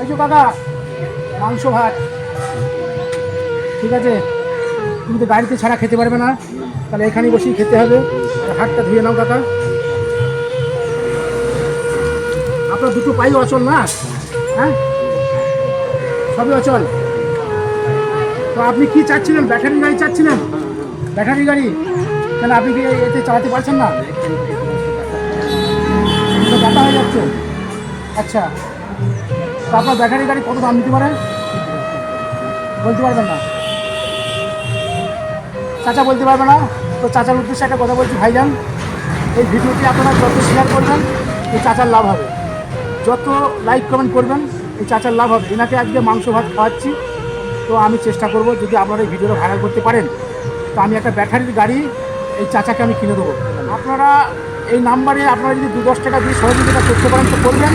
এই যে কাকা, মাংস ভাত, ঠিক আছে? তুমি তো গাড়িতে ছাড়া খেতে পারবে না, তাহলে এখানেই বসেই খেতে হবে। হাতটা ধুয়ে নাও কাকা। আপনার দুটো পাই অচল না? হ্যাঁ, সবই অচল। তো আপনি কি চাচ্ছিলেন? ব্যাটারি গাড়ি চাচ্ছিলেন? ব্যাটারি গাড়ি কেন, আপনি কি এতে চালাতে পারছেন না? ব্যথা হয়ে যাচ্ছে। আচ্ছা, তো আপনার ব্যাটারি গাড়ি কত দাম দিতে পারে? বলতে পারবেন না? চাচা বলতে পারবে না? তো চাচার উদ্দেশ্যে একটা কথা বলছি ভাইজান, এই ভিডিওটি আপনারা যত শেয়ার করবেন এই চাচার লাভ হবে, যত লাইক কমেন্ট করবেন এই চাচার লাভ হবে। এনাকে আজকে মাংস ভাত খাওয়াচ্ছি, তো আমি চেষ্টা করব যদি আপনারা এই ভিডিওটা ভাইরাল করতে পারেন তো আমি একটা ব্যাটারির গাড়ি এই চাচাকে আমি কিনে দেবো। আপনারা এই নাম্বারে আপনারা যদি 2-10 টাকা দিয়ে সহযোগিতা করতে পারেন তো করবেন।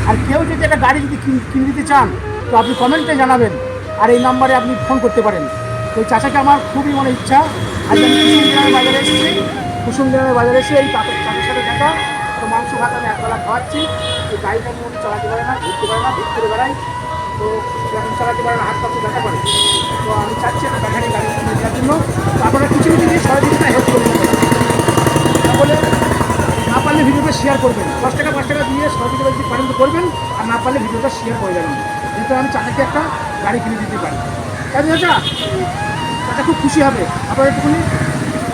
আর কেউ যদি একটা গাড়ি যদি কিনে দিতে চান তো আপনি কমেন্টে জানাবেন, আর এই নাম্বারে আপনি ফোন করতে পারেন। তো এই চাচাকে আমার খুবই ইচ্ছা, আজ আমি কুসুমগ্রামের বাজারে এসেছি, কুসুমগ্রামের বাজারে এসে এই চাচার সাথে দেখা, তো মাংস ভাত আমি একবেলা খাওয়াচ্ছি। এই গাড়িটা নিয়ে উনি চালাতে পারে না, ঘুরতে পারে না, ঘুরতে বেড়াই, তো এখন চালাতে পারে না, হাত পাতে দেখা করে। তো আমি চাচ্ছি একটা ব্যাটারি গাড়ি কিনে দেওয়ার জন্য। তো আপনারা কিছু দিয়ে সহযোগিতা হেল্প করবেন, তাহলে না পারলে ভিডিওটা শেয়ার করবেন। 10 টাকা 5 টাকা দিয়ে সহযোগিতা যদি পারেন তো করবেন, আর না পারলে ভিডিওটা শেয়ার করে দেবেন, যেহেতু আমি চাচাকে একটা গাড়ি কিনে দিতে পারি। তাই চাচা, চাচা খুব খুশি হবে আপনার একটুখানি।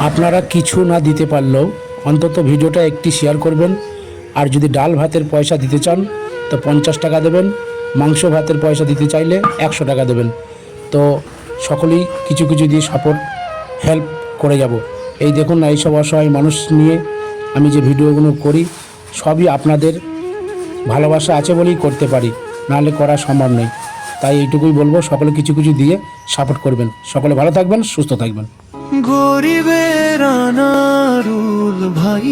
আপনারা কিছু না দিতে পারলেও অন্তত ভিডিওটা একটি শেয়ার করবেন। আর যদি ডাল ভাতের পয়সা দিতে চান তো 50 টাকা দেবেন, মাংস ভাতের পয়সা দিতে চাইলে 100 টাকা দেবেন। তো সকলেই কিছু কিছু দিয়ে সাপোর্ট হেল্প করে যাব। এই দেখুন না, এইসব অসহায় মানুষ নিয়ে আমি যে ভিডিওগুলো করি সবই আপনাদের ভালোবাসা আছে বলেই করতে পারি, নাহলে করা সম্ভব নয়। তাই এইটুকুই বলবো, সকলে কিছু কিছু দিয়ে সাপোর্ট করবেন। সকলে ভালো থাকবেন, সুস্থ থাকবেন। গরিবের আনারুল ভাই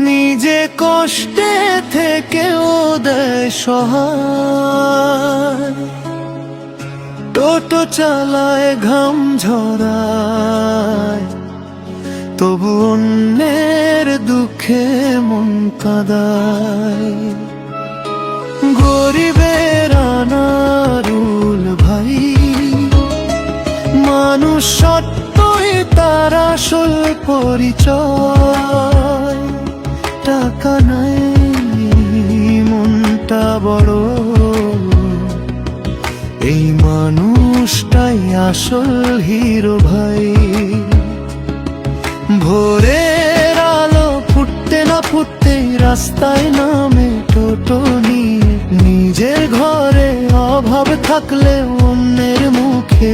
নিজে কষ্টে থেকেও দেয় সহায়, টোটো চালায় ঘাম ঝরায়, তবু অন্যের দুঃখে মন কাঁদায়। গরিবের আনারুল ভাই মানুষ সত্যই তার আসল পরিচয়। টাকা নাই মনটা বড়, এই মানুষটাই আসল হিরো ভাই। ভোরের আলো ফুটতে না ফুটতেই রাস্তায় নামে টোটো নিয়ে, নিজের ঘরে অভাব থাকলে অন্যের মুখে